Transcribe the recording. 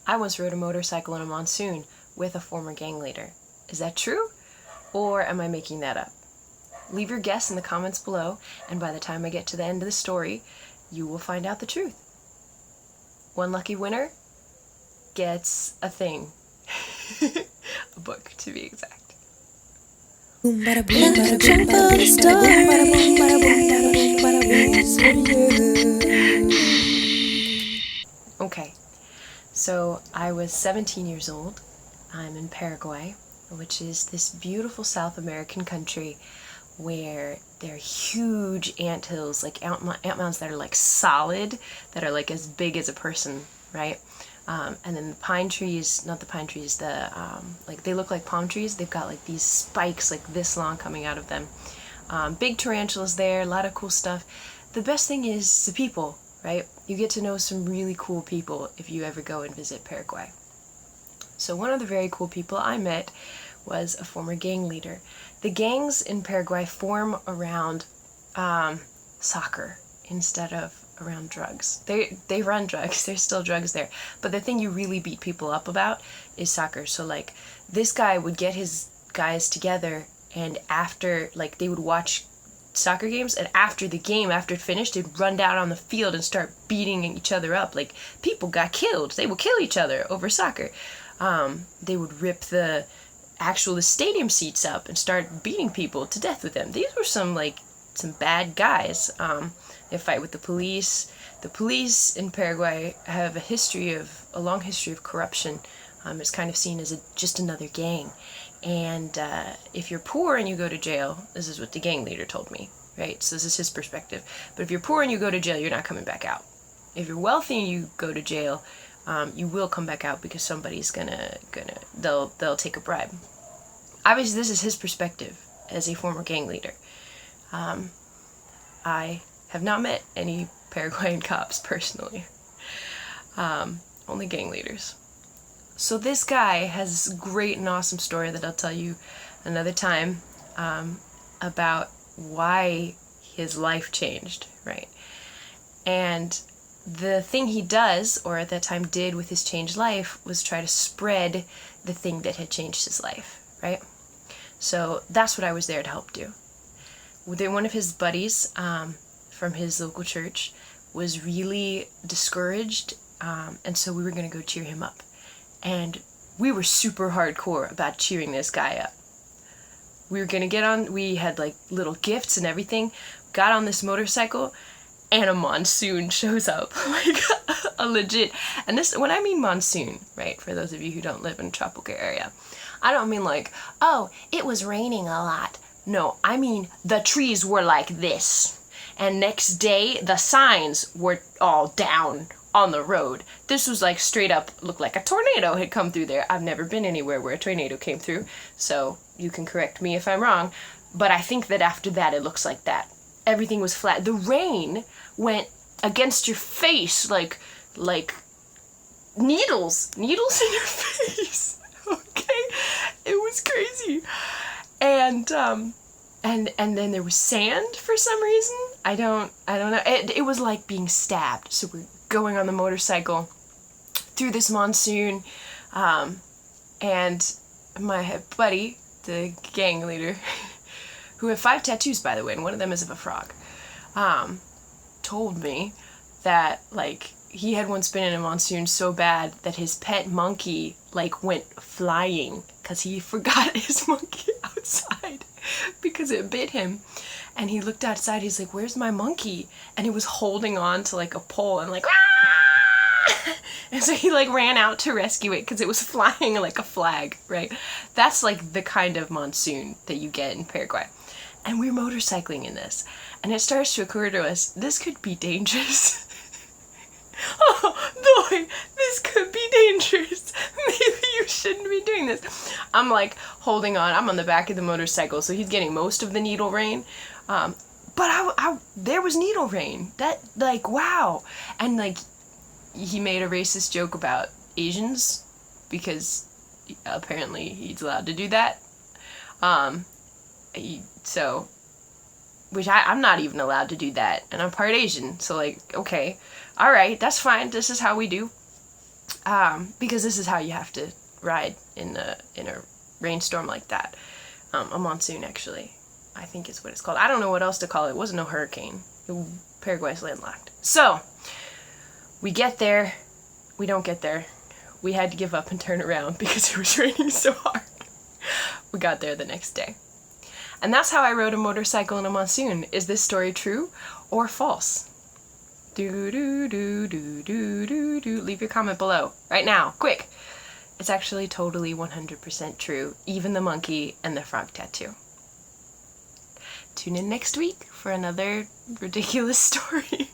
I once rode a motorcycle in a monsoon with a former gang leader. Is that true? Or am I making that up? Leave your guess in the comments below, and by the time I get to the end of the story, you will find out the truth. One lucky winner gets a thing. A book, to be exact. Okay, so I was 17 years old. I'm in Paraguay, which is this beautiful South American country where there are huge ant hills, like ant mounds that are like solid, that are like as big as a person, right? And then the pine trees, not the pine trees, like they look like palm trees. They've got like these spikes like this long coming out of them. Big tarantulas there, a lot of cool stuff. The best thing is the people, right? You get to know some really cool people if you ever go and visit Paraguay. So one of the very cool people I met was a former gang leader. The gangs in Paraguay form around soccer instead of around drugs. They run drugs, there's still drugs there, but the thing you really beat people up about is soccer. So like this guy would get his guys together, and after, like, they would watch soccer games, and after the game, after it finished, they'd run down on the field and start beating each other up. Like, people got killed. They would kill each other over soccer. They would rip the stadium seats up and start beating people to death with them. These were some bad guys. They fight with the police. The police in Paraguay have a long history of corruption. It's kind of seen as just another gang. And if you're poor and you go to jail, this is what the gang leader told me, right? So this is his perspective. But if you're poor and you go to jail, you're not coming back out. If you're wealthy and you go to jail, you will come back out because somebody's they'll take a bribe. Obviously, this is his perspective as a former gang leader. I have not met any Paraguayan cops personally, only gang leaders. So this guy has a great and awesome story that I'll tell you another time about why his life changed, right? And the thing he does, or at that time did with his changed life, was try to spread the thing that had changed his life, right? So that's what I was there to help do. One of his buddies from his local church was really discouraged, and so we were going to go cheer him up. And we were super hardcore about cheering this guy up. We were going to get on, we had like little gifts and everything, got on this motorcycle, and a monsoon shows up, like a legit, and this, when I mean monsoon, right, for those of you who don't live in a tropical area, I don't mean like, oh, it was raining a lot. No, I mean the trees were like this, and next day the signs were all down on the road. This was like straight up, looked like a tornado had come through there. I've never been anywhere where a tornado came through, so you can correct me if I'm wrong, but I think that after that it looks like that. Everything was flat. The rain went against your face like needles in your face. Okay, it was crazy. And then there was sand for some reason. I don't know. It was like being stabbed. So we're going on the motorcycle through this monsoon, and my buddy, the gang leader, who had 5 tattoos, by the way, and one of them is of a frog, told me that, like, he had once been in a monsoon so bad that his pet monkey, like, went flying because he forgot his monkey outside because it bit him. And he looked outside, he's like, where's my monkey? And he was holding on to, like, a pole and, like, ah! And so he, like, ran out to rescue it because it was flying like a flag, right? That's, like, the kind of monsoon that you get in Paraguay. And we're motorcycling in this. And it starts to occur to us, this could be dangerous. Oh, boy, this could be dangerous. Maybe you shouldn't be doing this. I'm, like, holding on. I'm on the back of the motorcycle, so he's getting most of the needle rain. But there was needle rain. That, like, wow. And, like, he made a racist joke about Asians, because apparently he's allowed to do that. Which I'm not even allowed to do that, and I'm part Asian, so, like, okay, alright, that's fine, this is how we do. because this is how you have to ride in a rainstorm like that. A monsoon, actually, I think is what it's called. I don't know what else to call it. It wasn't no hurricane. Paraguay's landlocked. So, we get there. We don't get there. We had to give up and turn around because it was raining so hard. We got there the next day. And that's how I rode a motorcycle in a monsoon. Is this story true or false? Do do do do do do do. Leave your comment below right now, quick. It's actually totally 100% true, even the monkey and the frog tattoo. Tune in next week for another ridiculous story.